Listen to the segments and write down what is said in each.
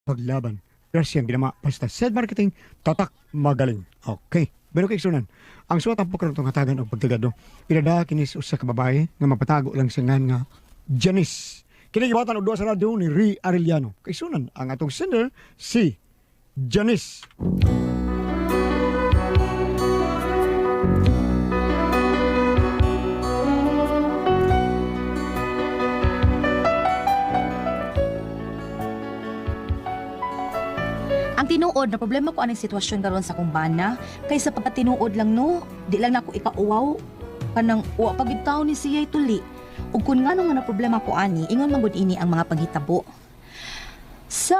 paglaban. Gracias, ginama. Basta said marketing, tatak magaling. Okay. Pero kay sunan, ang suwat ang pagkarong hatagan o pagtigado, pinada kinis usa ka babae nga mapatago lang siya nga Janice. Kinigibatan og duha sa radyo ni Ri Arellano. Kay sunan, ang atong sender, si Janice. Ang tinuod na problema ko aning sitwasyon karon sa kumbana kaysa pagkatinuod lang no, di lang nako ikauwaw kanang wa pagitaw ni siya'y tuli. Ug kun ngano nga na problema ko ani, ingon man gud ini ang mga paghitabo. Sa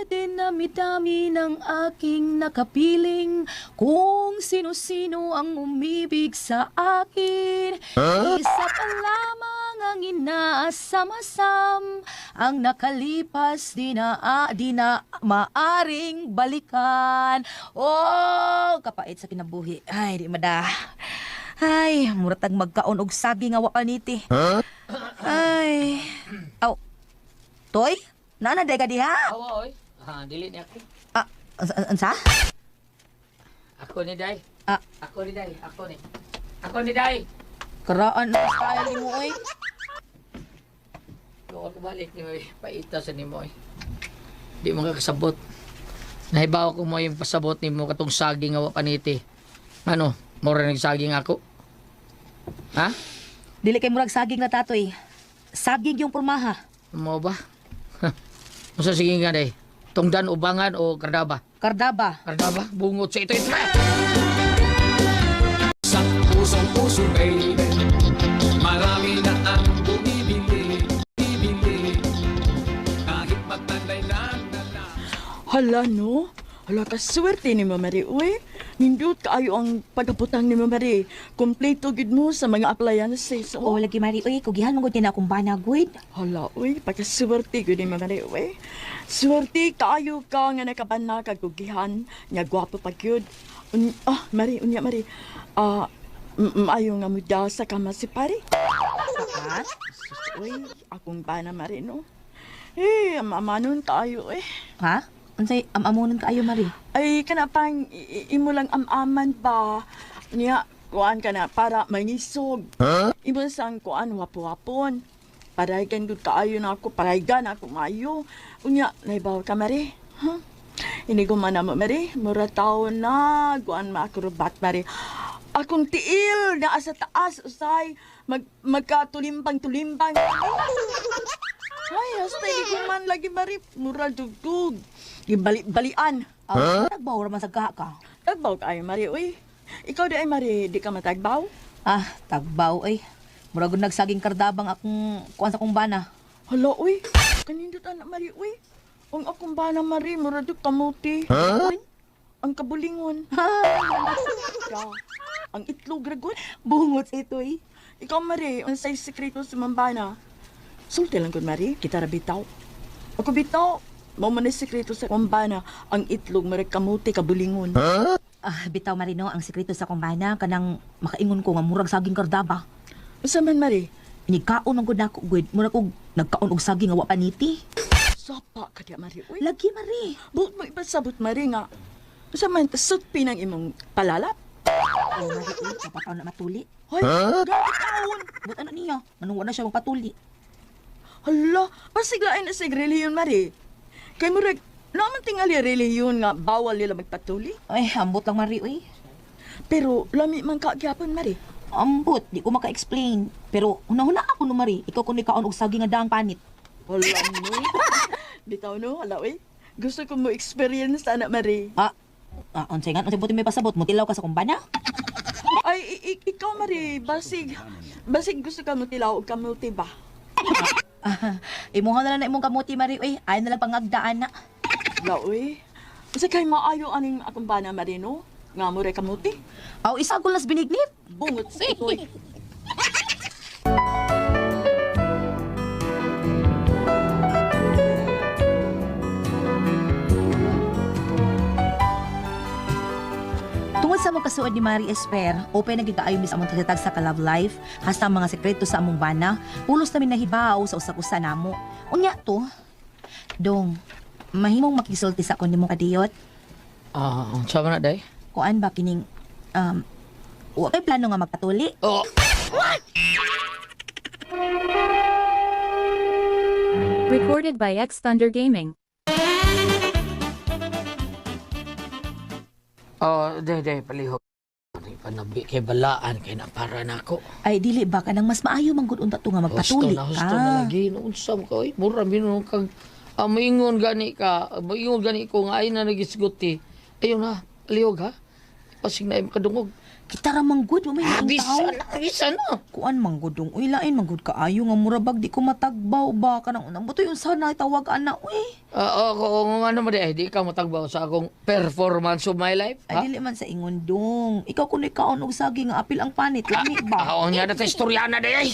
dinami-dami ng aking nakapiling, kung sino-sino ang umibig sa akin, isa pa lamang ang inaasam-asam, ang nakalipas di na maaring balikan. Oh, kapait sa kinabuhi. Ay, di mada. Ay, muratag magkaon og sagi nga wa paniti. Ay. Aw. Toy? Nana day ka diha? Oo, oy. Dili ni ako. Ah, ansa? Ako ni Day. Ah. Ako ni Day. Ako ni Day. Karaan na style mo oy. Luwa ko balik ni Moy. Paita sa ni Moy. Di mo kakasabot. Nahibaw ko mo yung pasabot ni mo katong saging nga wa paniti. Ano? Mura nagsaging ako? Ha? Dili kay murag saging na tatoy. Saging yung pormaha. Mo ba? Masa sige nga Day? Tungdan, ubangan o kardaba? Kardaba. Kardaba? Bungot sa ito. Sa pusong-puso baby, marami na ang bumibili, kahit magtanday na. Hala no? Hala kaswerte ni Mama Marie, uy. Nindot kaayo ang pagkaputang ni Mama Marie. Kompleto gid mo sa mga appliances. Oo, lagi mari uy, kugihan mo gud na akong bana gud. Hala, uy, pagkaswerte gid ni Mama Marie, uy. Swerte kaayo ka nga nakabana kag kugihan, nga gwapo pa gyud. Marie, unya Marie. Maayo nga muda sa kama si pare. Sakat? Uy, akong bana Marie, no? Amanon kaayo, eh. Ha? Unsay amamonon kaayo mari? Ay, kanapang imo lang amaman ba? Niya, kuan ka na, para mangisog. Imo sang kuan, wapo-wapon. Paraygan gud kaayo na ako, paraygan ako maayo. Unya, naibaw ka, Mari? Huh? Ini ko man mo, Mari. Mura taon na, kuan maakrobat, Mari. Akong tiil na asa taas, usay. Magkatulimbang-tulimbang. Ay, hasta hindi ko man lagi, Mari. Mura dugdug. Bali-balian. Nagbaw raman sa ka. Tagbaw ka ay, Mari, uy. Ikaw di ay, Mari, di ka matagbaw? Ah, tagbaw ay. Murag gud nagsaging kardabang akong kuan sa akong bana. Hala, uy. Kanindot anak, Mari, uy. Ang akong bana, Mari, muradok kamuti. Uy, ang kabulingon. Ya, ang itlog, ragon. Bungot sa ito eh. Ikaw, Mari, ang say sekreto sa mambana. Sulti lang ko, Mari, kita bitaw. Ako bitaw. Mao man ay sekreto sa kumbana, ang itlog marag kamuti kabulingon. Ah, bitaw marino ang sekreto sa akong bana kanang makaingon ko nga murag saging kardaba. Usa man, Mari? Inikaon ang gud ako gud, murag og nagkaon og saging nga wa paniti. Sapa ka diya, Mari, uy. Lagi mari. Buot mo ipasabot, Mari, nga. Usa man, tasot pinang imong palalap. Oh, mari uy, kapataw na matuli. Hoy, gawit taon. But ano niya? Manungwa na siya magpatuli. Hala, pasiglain na sig reliyon, Mari. Kay murag, naman tingali reliyon nga bawal nila magpatuli. Ay, ambot lang mari uy. Pero lami man kagyapon, Mari. Ambot, di ko maka-explain. Pero una-una ako no mari, ikaw kung ikaon og saging nga daang panit. Hala mo. Bitaw no, hala, uy. Gusto ko mo experience anak, Mari. Unsay nga, unsay buti may pasabot mo, tilaw ka sa kumbana? Ay, ikaw, Mari, basig gusto ka mo tilaw o kamuti ba? Imuha na lang na imong kamuti mari uy, ay na lang pangagdaan na. Laoy. Kasi kay maayo aning akong bana, Marino. Nga mo rin kamuti. Aw, isa ko las binignit. Bungot sa itoy. Tungod sa mong kasuod ni Mari Esper, open na gigaayon mis among tagatag sa ka-love life, hasta ang mga sekreto sa among bana, pulos namin nahibaw sa usak-usa namo. Unya to, Dong, mahimong makisulti sa kundi mo kadiyot. Sama na, day? Kuan ba kining, wa kay plano nga magpatuli? Oh! Recorded by X Thunder Gaming. Day, palihog. Ano panabi kay balaan kay napara na ako. Ay, dili ba ka nang mas maayo manggod unta to nga magpatuli Husto na ka? lagi. Naunsam ka, oy. Mura, binunong kag... maingon gani ko nga ay na nagisguti. Ayun na, palihog ha. Pasig na yung kadungog. Kita ra manggod, may tao. Bisa na. Kuan manggudong, uy lain manggod kaayo nga murabag di ko matagbaw ba ka nang unang buto yung sana tawag ana uy. Kung ano mo di ka matagbaw sa akong performance of my life. Ay dili man sa ingon dong. Ikaw kunoy kaon og sagi nga apil ang panit lami ba? Oo nga na ta istorya na day.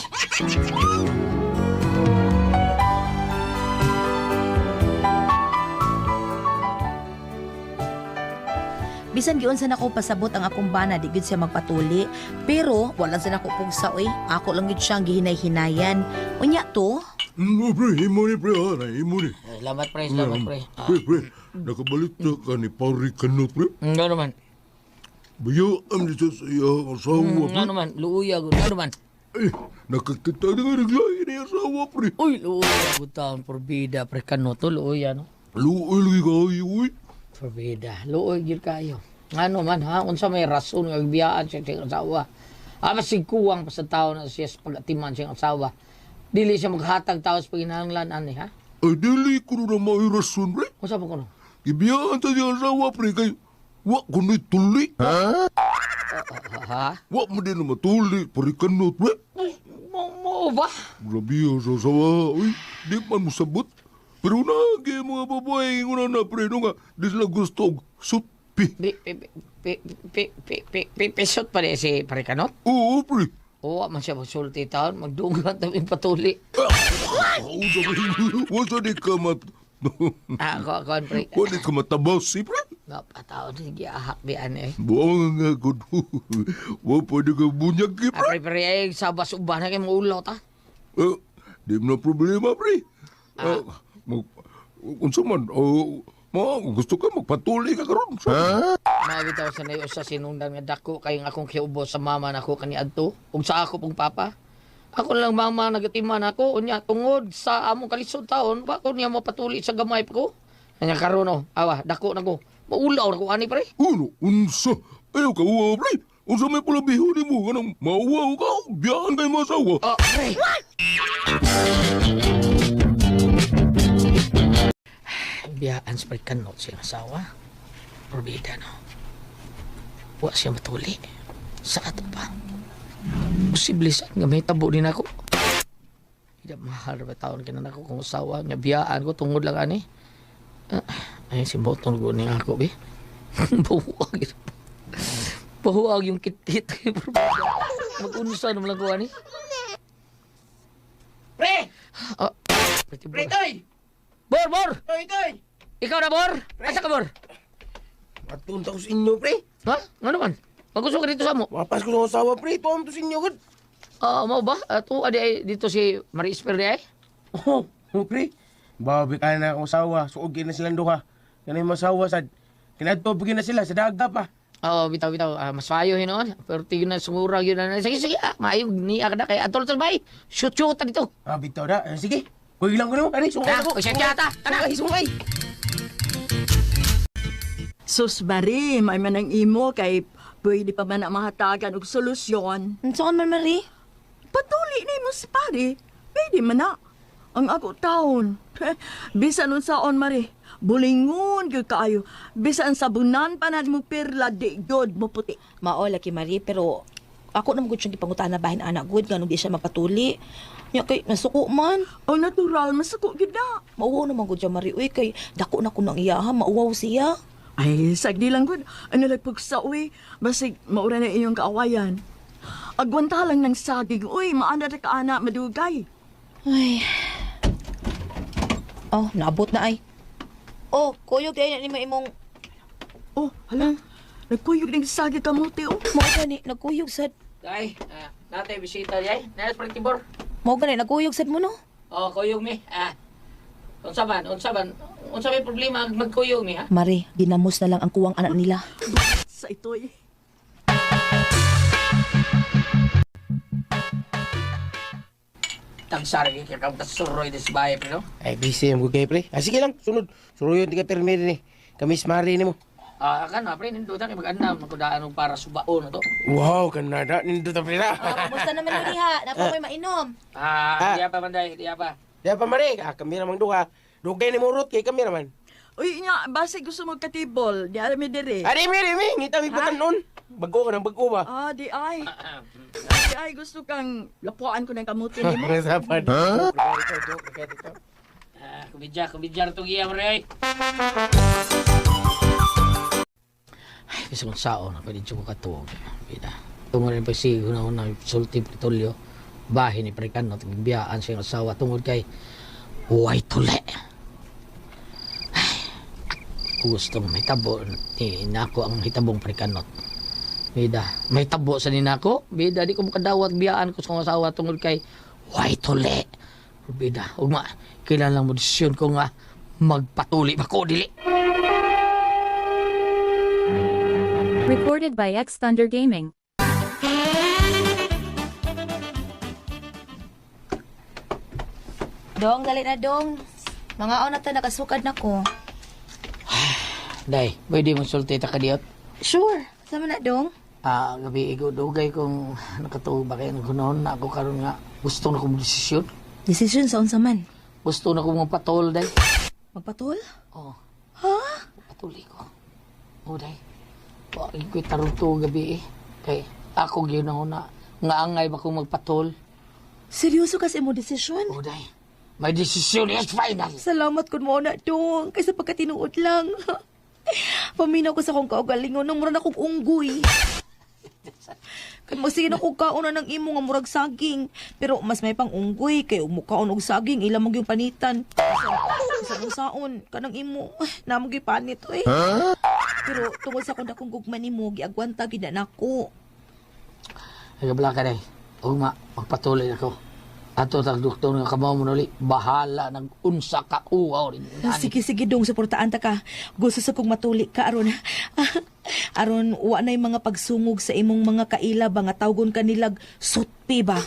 Bisan giun sa nako pasabot ang akong bana di gid siya magpatuli. Pero wala sa nako pugsa uy. Ako lang gid siyang gihinay-hinayan. Unya to? Pre, imo ni pre, imo ni. Salamat pre. Pre, nakabalik na ka ni Pari Kanot, pre. Nga naman. Bayo, am ni sa iya asawa, pre. Nga naman, luuya ko. Nga naman. Eh, nakakita na nga naglahi ni asawa, pre. Uy, luuya ko taon. Porbida, pre kanoto, luuya no. Luoy lagi kayo, uy. Porbida, luoy gil kayo. Ano man ha, unsa may rason nga biyaan siya siyang asawa. Masig kuwang pa sa tao na siya sa pag-atiman siyang asawa. Dili siya maghatag tao sa paginahanglan ani ha. Ay, dili ko na may rason, pre. Unsa pa kuno? Ibiyaan sa siyang asawa, pre, kay wa ko na tuli. Ha? Wa mo din na matuli, Pari Kanot, pre. Mo ba? Grabe ang sa asawa, uy. Di man mo sabot. Pero nagi mga babae, una na, pre, no nga, di sila gusto og sutpi. Pisot pa rin si Parikanot? Oo, pre. Oo, man siya magsulti taon, magdungan taming patuli. Wasa di ka Kuan pre. Wasa ka matabas, si pre. Napataon, sige, ahak di ano eh. Buang nga, good. Wa pwede ka bunyag, pre. Pre, ay sabas uban na kayo mga ulaw ta. Di mo na problema, pre. Unsa man, gusto ka magpatuli ka karon. Mabitaw sa nayo sa sinungdan nga dako kayong akong kiubo sa mama nako kani adto ug sa ako pong papa. Ako lang mama nagatiman ako unya tungod sa among kalisod taon wa ko niya mapatuli sa gamay pa ko. Anya karon dako na ko. Maulaw na ko ani pre. Uno, unsa? Ayaw ka uwa, pre. Unsa may palabiho ni mo kanang mauwaw ka, biyaan kay masawa. Pre. Biyaan sa Parikanot siyang asawa. Porbida no. Wa siya matuli. Sa ato pa. Posible sa nga may tabo din ako. Hindi mahal ba taon ka na ako kung asawa. Nga biyaan ko tungod lang ani. Ayun si Botong ko niya ako be. Bahuag. Bahuag yung kitit. Mag-unsa naman lang ko ani. Pre! Pre, Toy! Bor! Toy! Ikaw na, Bor? Asa ka, Bor? Matunta ko sa inyo, pre. Ha? Ano man? Magusto ka dito sa mo? Mapas ko ng asawa, pre. Tuwam to sa inyo, good. Mau ba? Ito, adi dito si Marie Esper di ay? Oh, pre. Babi ka na akong asawa. Suogin na silang duha. Yan yung masawa, sad. Kinadtobigin na sila sa daga pa. Bitaw. Mas payo hinoon. Pero tigil na sumura yun na. Sige. Maayong niya ka na kay Atol Talbay. Shoot dito. Bitaw na. Sige. Kuy lang ko naman. Kani, sungay ako. Siya tiyata. Sungay. Sus Marie, may manang imo kay pwede pa man na mahatagan og solusyon. Saan man Marie? Patuli ni mo si pare. Pwede man na. Ang ako taon. Bisan nun saon Marie. Bulingon gyud kaayo. Bisan sabunan pa na mo pirla di gyud mo puti. Mao laki Marie pero ako naman gud siyang gipangutan na bahin anak gud ganun di siya magpatuli. Nya kay nasuko man. Ang natural masuko gyud na. Mauwaw naman gud siya Marie. Uy kay dako na ko nang iyaha mauwaw siya. Ay, sagdi lang gud. Ano nagpugsa uy. Basig maura na iyong kaawayan. Agwanta lang ng saging. Uy, maana na ka anak madugay. Ay. Naabot na ay. Kuyog tayo na ni imong Oh, hala. Nagkuyog ng saging kamote oh. Mao gani nagkuyog sad. Ay, natay bisita di ay. Nais Parintibor. Mao gani nagkuyog sad mo no. Kuyog mi. Unsa man. Unsa may problema magkuyog ni ha? Mare, ginamos na lang ang kuwang anak nila. Sa ito'y. Tagsara kay kakam kasuroy des bahay pre no. Ay, busy yung kay pre. Ah, sige lang, sunod. Suruyon, di ka permit ni. Kamis mari ni mo. Ah, kan pre nindutan kay mag-andam magkudaan og para subaon to. Wow, kanada. Nindo ta pre na. Kumusta naman yung diha? Napo ko'y mainom. Diya pa manday, diya pa. Di pa mari, kami ramang duha. Dugay ni Murot kay kami raman. Uy, nga, base gusto mo katibol. Di alam mi dire. Ari, mi, ngita mi patan nun. Bago ka ng bago ba? Ah, di ay. Di ay, gusto kang lapuan ko ng kamuti ni mo. Sapad. Kubidya to giya pre ay. Ay, bisa kong sao na pwede ko katuog. Bida. Tungod rin pa si una sulti Pritolyo. Bahin ni Prekan no biyaan siya ng asawa tungod kay huway tuli. Gusto mo may tabo ni nako ang hitabong Prekanot. Bida, may tabo sa ninako. Bida, di ko makadawat biyaan ko sa kong asawa tungod kay huway tuli. Bida, ugma, kailangan mo desisyon ko nga magpatuli ba ko dili. Recorded by X Thunder Gaming. Dong, dali na dong. Mga na ta nakasukad na ko. Day, pwede mo sulti ta kadiyot. Sure. Sama na dong. Gabi igo dugay kung nakatuo ba kayo nagkunon na ako karon nga gusto na kong desisyon. Decision sa unsa man. Gusto na kong magpatol, day. Magpatul? Oo, Ha? patuli ko. Oo, day. Wagi ko'y tarunto gabi eh. Kay ako gyud na nga angay ba kong magpatol. Seryoso kasi mo desisyon? Oo, day. May desisyon is final. Salamat kun mo na dong. Kaysa pagkatinuod lang. Paminaw ko sa kong kaugalingon nang mura na kong unggoy. Kaya masigin ako kauna ng imo nga murag saging. Pero mas may pang unggoy kay umukaon og saging ilang mo yung panitan. Sa saon kanang imo namog yung panit oy. Pero tungod sa kung dakong gugman nimo giagwanta gid na nako. Ay, kabla ka, day. Ugma, magpatuloy ako. Ato tag doktor nga kamaw mo nuli, bahala nag-unsa ka uwaw rin. Sige dong suportaan ta ka. Gusto sa kong matuli ka aron. Aron wa nay mga pagsungog sa imong mga kaila ba nga tawgon kanilag sutpi ba.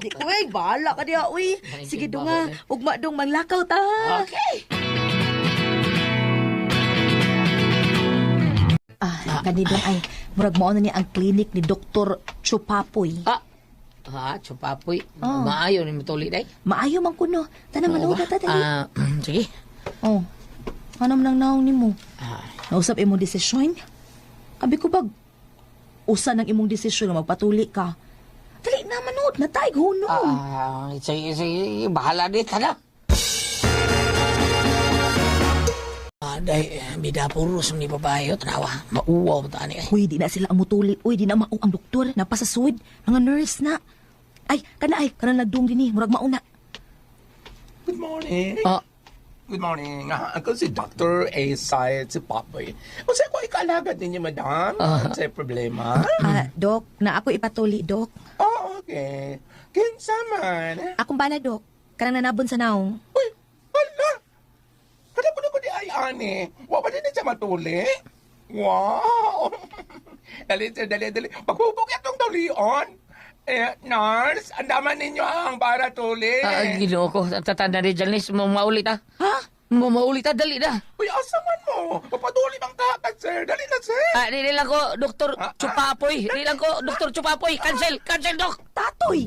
Di ko bahala ka diha uy. Sige dong nga, ugma dong manglakaw ta. Okay. Kanidong ay murag mao na ni ang klinik ni Dr. Chupapoy. Chupapoy. Oh. Maayo ni matuli, day. Maayo man kuno. Tanang manood na ta dali. Sige. Oh. Anam nang naong nimo? Ah, Nausap imong desisyon? Abi ko bag usa ng imong desisyon nga magpatuli ka. Dali na manood na tay hunong. sige, bahala din ka na. Day, bida puros ni babae, tanawa. Mauwaw ba tani eh. Uy, di na sila ang mutuli. Uy, di na mao ang doktor. Napasasuid. Mga nurse na. Ay, kana nagdum din murag mauna. Good morning. Ah, Good morning. Ako si Dr. A. Syed si Papoy. O sa'yo ko ikalagad ninyo, madam? Ano sa'yo problema? Dok, na ako ipatuli, Dok. Oh, okay. Kinsa man? Akong bala, Dok. Kanang nanabon sa naong. Uy, hala! Kada ko na ko di ay ani. Wa ba din siya matuli? Wow! Dali, sir, dali. Paghubog itong dalion. Nurse, andaman ninyo ang para tuli. ginoo ko. Tatanda ni Janice, maulit ha. Ha? Maulit ha, dali na. Uy, asaman mo? Papaduli bang kakad, sir? Dali na, sir. Dili lang ko, Dr. Chupapoy. Dili lang ko, Dr. Chupapoy. Cancel, Dok. Tatoy!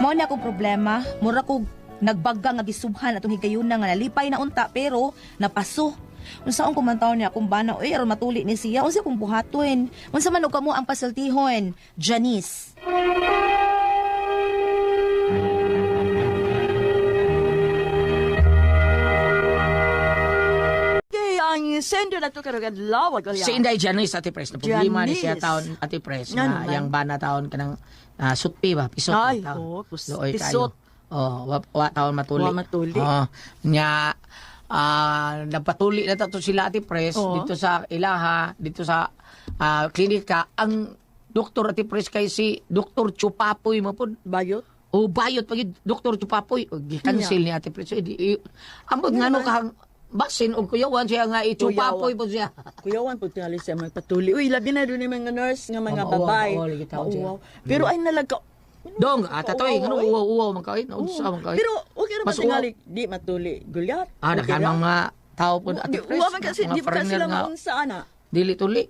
Mao na akong problema. Mura ko nagbaga nga gisubhan atong higayuna nga nalipay na unta pero napaso. Unsaon kumantaw niya akong bana oy aron matuli ni siya unsa kong buhaton. Unsa man og kamo ang pasultihon? Janice. Ang sender na to karagad lawag. Si Inday Janice, Ate Pres. Na problema ni siya Janice. taon, Ate Pres. Nga Na naman. yung bana taon ka ng sutpi ba? Pisot. Ay, taon. oo, Looy pisot. kayo. Wa taon matuli. Wa matuli. Nya, nagpatuli na to sila Ate Pres Oo. dito sa Ilaha, dito sa klinika. Ang Dr. Ate Pres kay si Dr. Chupapoy mo po. Bayot? O bayot pag Dr. Chupapoy. O gi-cancel ni Ate Pres. Ambot nga no kahang basin o kuyawan siya nga Chupapoy po siya. Kuyawan po tingali siya magpatuli. Uy, labi na doon yung mga nurse nga mga Mauwaw, babay. mauwaw, lagi tao siya. Mauwaw. Pero ay nalaga. Dong, tatoy, ano uwaw man kay? Unsa man kay? Pero okay ra Mas ba tingali di matuli. Gulyat. Dakan mga tao po Ate Pres. Uwa man kasi mga di pa foreigner sila nga maunsa ana. dili tuli.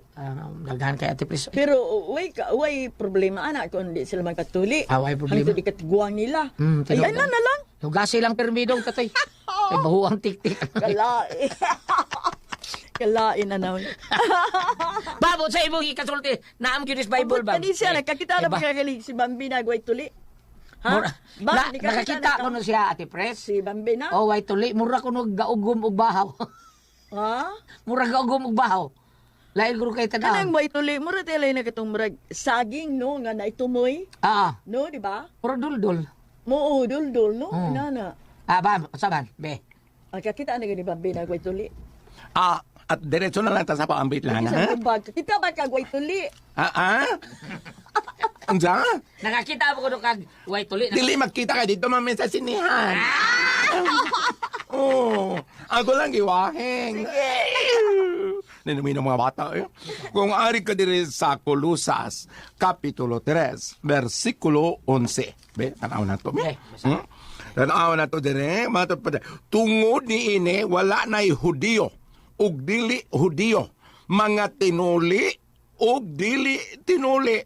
Daghan kay Ate Pres. Pero way problema ana kung di sila magpatuli. Way problema. Hangtod ikatiguang nila. Ay, tinuod na lang. Lugasi lang permidong tatoy. Kay bahuang tik-tik. Kalain. Kalain na naman. Babot sa imong ikasulti. Naam gyud is Bible ba? Kani siya, nakakita na ba? ba kagaling si Bambina Guay Tuli? Ha? Di ka Nakakita ko no siya Ate Pres. Si Bambina? Oh, way tuli. Mura ko no gaugom og bahaw. Ha? Mura gaugom og bahaw. Lain ko kay tanaw. Kanang Guay Tuli, mura tayo na katong murag saging, no? Nga naitumoy. No, di ba? Puro duldul. Mo, dul-dul, no? Nana. Ba, saban, be. Kakita na gani Bambina Guay Tuli. At diretso na lang ta sa paambit lang, ha? Kita ba ka Guay Tuli? Anza? Nakakita mo ko no kag way tuli. Dili magkita ka dito mamin sa sinihan. Ako lang giwaheng. Ninumi ng mga bata eh. Kung ari ka diri sa Colosas, Kapitulo 3, versikulo 11. Be, tanaw na to. Be. Tanaw na to dire. Tungod ni ini, wala na'y Hudiyo. Ug dili Hudiyo. Mga tinuli, ug dili tinuli.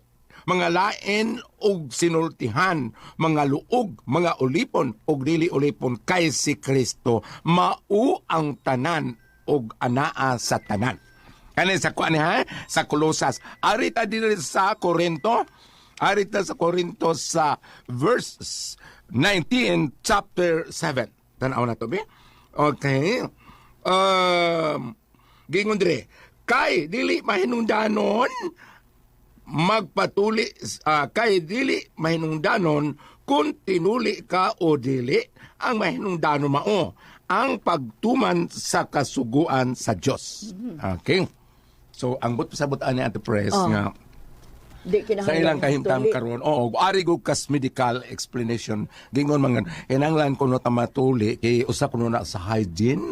Mga lain ug sinultihan, mga luog, mga ulipon ug dili ulipon kay si Kristo mao ang tanan ug anaa sa tanan. Kani sa kuan ha sa Colosas, arita diri sa Corinto, arita sa Corinto sa verse 19 chapter 7. Tanaw na to be. Okay. Gingon dire, kay dili mahinungdanon magpatuli kay dili mahinungdanon kung tinuli ka o dili ang mahinungdanon mao ang pagtuman sa kasuguan sa Dios. Okay? So ang sabot ani Ate Pres nga Di sa ilang kahimtang karon ari go kas medical explanation gingon mangan kinahanglan kuno ta matuli kay usa kuno na sa hygiene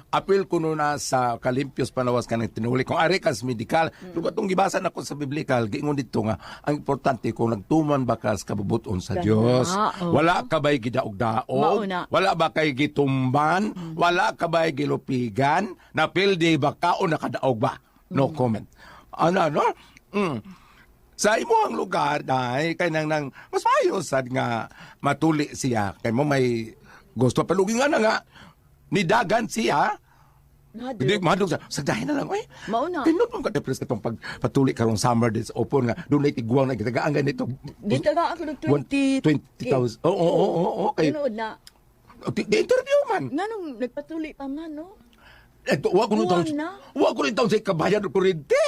apil kuno na sa kalimpios panawas kanang tinuli kung ari kas medical lugat tong gibasa nako sa biblical gingon dito nga ang importante kung nagtuman ba kas kabubuton sa Dios wala ka bay gidaog-daog wala ba kay gitumban wala ka bay gilupigan napildi ba ka o nakadaog ba no comment ano sa imong lugar dai kay nang mas mayo sad nga matuli siya kay mo may gusto palugi nga na nga nidagan siya hindi madug sa dahin na lang oy mauna pinot mo ka depress katong pagpatuli karong summer days open nga dunay tigwang na gitagaan ganito gitaga ako ng 20,000 okay tinuod na di interview man nganong nagpatuli pa man no wa ko nung taon sa kabayan ng kuryente.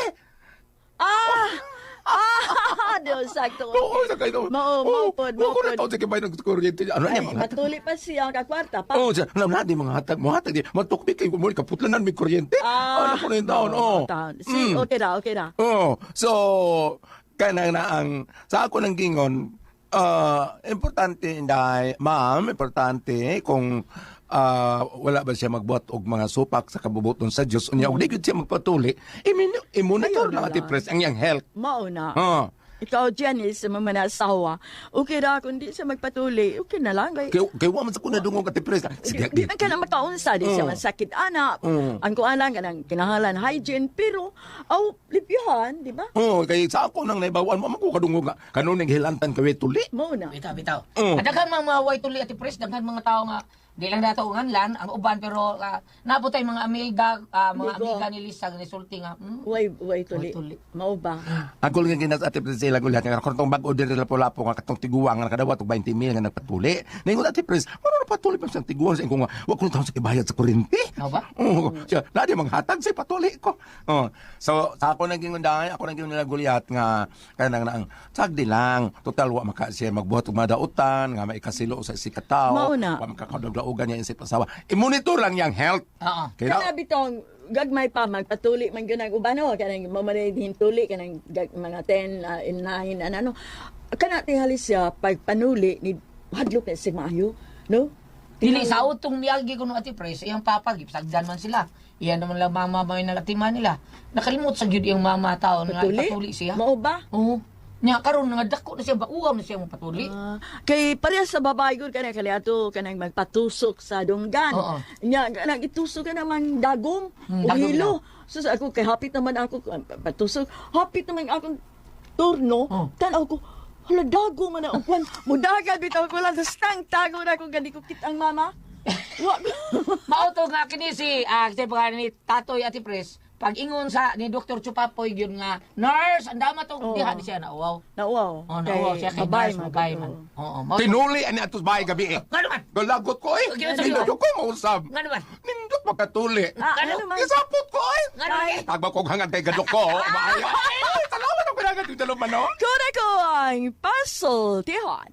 Dios, sakto. Oo, sa kayo. Maupod. Wa ko na taon sa kabayan ng kuryente. Ano Ay, niya mga? patuli pa siya kakwarta pa. Oo, siya. Alam natin mga hatag. Mga hatag. Matukpi kayo mo. Kaputlanan may kuryente. Ano ko na yung taon? Okay ra. So, kanang na ang sa ako ng gingon, importante, ma'am, importante kung wala ba siya magbuhat og mga supak sa kabubuton sa Dios unya og di gid siya magpatuli i-monitor lang Ate Pres ang iyang health mao na ikaw Janice sa mga asawa okay ra kung di siya magpatuli okay na lang kay wa man sa kuna dungog Ate Pres sige di man ka na makaunsa di siya masakit anak ang kuanan kanang kinahanglan hygiene pero lipihan di ba kay sa ako nang naibawan mo ko kadungog kanon ning hilantan kay tuli mao na bitaw daghan mga way tuli Ate Pres daghan mga tao nga di lang dato nganlan ang uban pero nabutay mga amiga ni Lisa ni sulti nga way tuli mao ba ako lang ginas Ate Pres sila gulat nga kartong bag-o diri lapo-lapo nga katong tiguang nga kadawat og 20,000 nga nagpatuli ningon Ate Pres ano na patuli pa sa tiguang sa ko nga wa ko taon sa ibayad sa kuryente ba siya nadi mga hatag sa patuli ko so sa ako nang gingon ako nang gingon nila gulyat nga kanang ang sagdi lang total wa maka siya magbuhat og madautan nga maikasilo sa sikataw wa makakadog kaugan niya isip asawa. I-monitor lang niyang health. Oo. Kaya Kana bitong gagmay pa magpatuli man gyud ang ubano kanang mamanayin tuli kanang mga 10 in 9 ano kana tingali siya pagpanuli ni hadlok na si maayo no Dili sa utong niyagi ko no ati pres, iyang papa gipsagdan man sila. Iyan naman lang mama may nagatiman nila. Nakalimot sa gyud iyang mama taon nga patuli siya. mao ba Oo. Nya karon nga dako na siya baugaw na siya mo patuli. kay parehas sa babae gud kana kaliato kanang magpatusok sa dunggan Oo. nya kanang itusok ka naman dagom o dagom hilo so ako kay hapit naman ako patusok hapit naman akong turno Oh. tanaw ko hala dago man ang kwan mudagan bitaw ko lang sa tago na kung gani ko kitang mama wa Mauto nga kini si ni Tatoy ati pres. Pag ingon sa ni Dr. Chupapoy gyud nga nurse andama to diha di siya nauwaw. nauwaw Oh, nauwaw siya kay nurse mabay man. Oo, mao. tinuli ani atos bahay gabi eh. Ngano man? Galagot ko eh. Okay, sige. Nindot ko mausab. Ngano man? Nindot magkatuli. ano man Isapot ko eh. Ngano man? Tagba ko hangad kay gadok ko. Maayo. Ay, salamat ang pinagad yung dalaman, no? Kuna ko ang puzzle, Tihon.